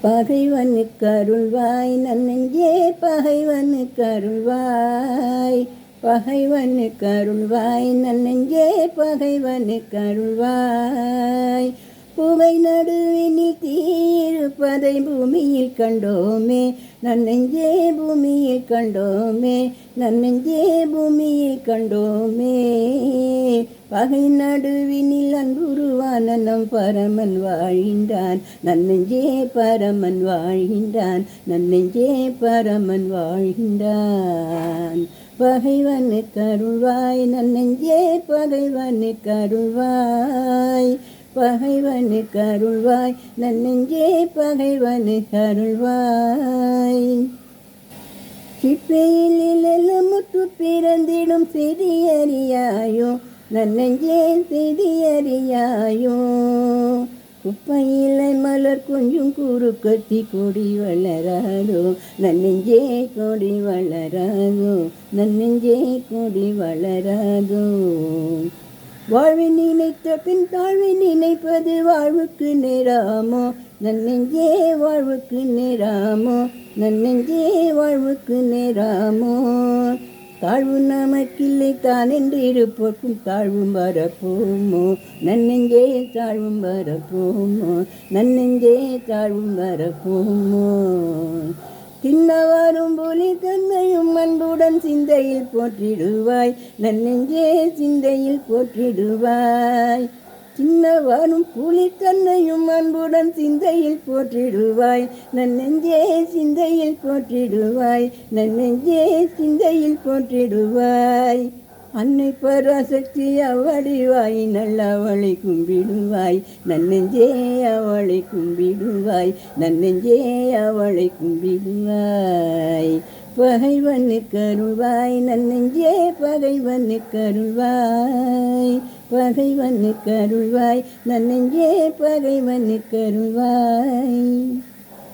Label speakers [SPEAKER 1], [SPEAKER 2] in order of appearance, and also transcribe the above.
[SPEAKER 1] பகைவனுக்கு அருள்வாய் நன்னெஞ்சே பகைவனுக்கு அருள்வாய். பகைவனுக்கு அருள்வாய் நன்னெஞ்சே பகைவனுக்கு அருள்வாய். புகை நடுவினில் தீயிருப்பதை பூமியில் கண்டோமே நன்னெஞ்சே பூமியில் கண்டோமே நன்னெஞ்சே பூமியில் கண்டோமே. பகை நடுவினில் அன்புருவான நம் பரமன் வாழ்கின்றான் நன்னெஞ்சே பரமன் வாழ்கின்றான் நன்னெஞ்சே பரமன் வாழ்கின்றான். பகைவனுக்கு அருள்வாய் நன்னெஞ்சே பகைவனுக்கு அருள்வாய். பகைவனுக்கு அருள்வாய் நன்னெஞ்சே பகைவனுக்கு அருள்வாய். சிப்பையில் முற்று பிறந்திடும் செடியறியாயோ நன்னெஞ்சே செடியறியாயோ. குப்பையிலை மலர் கொஞ்சம் குறுக்கத்தி கொடி வளராதோ நன்னெஞ்சே கொடி வளராதோ நன்னெஞ்சே கொடி வளராதோ. வாழ்வை நினைத்த பின் தாழ்வை நினைப்பது வாழ்வுக்கு நேராமோ நன்னெஞ்சே வாழ்வுக்கு நேராமோ நன்னெஞ்சே வாழ்வுக்கு நேராமோ. தாழ்வு நமக்கில்லை தான் என்று இருப்போர்க்கும் தாழ்வும் வரப்போமோ நன்னெஞ்சே தாழ்வும் வரப்போமோ நன்னெஞ்சே தாழ்வும் வரப்போமோ. தின்னவரும் புலி தன்னையும் அன்புடன் சிந்தையில் போற்றிடுவாய் நன்னெஞ்சே சிந்தையில் போற்றிடுவாய். சின்னவரும் புலி தன்னையும் அன்புடன் சிந்தையில் போற்றிடுவாய் நன்னெஞ்சே சிந்தையில் போற்றிடுவாய் நன்னெஞ்சே சிந்தையில் போற்றிடுவாய். அன்னை பராசக்தி அவடிவாய் நல்ல அவளை கும்பிடுவாய் நன்னெஞ்சே அவளை கும்பிடுவாய் நன்னெஞ்சே அவளை கும்பிடுவாய். பகைவனுக்கு அருள்வாய் நன்னெஞ்சே பகைவனுக்கு அருள்வாய். பகைவனுக்கு அருள்வாய் நன்னெஞ்சே பகைவனுக்கு அருள்வாய்.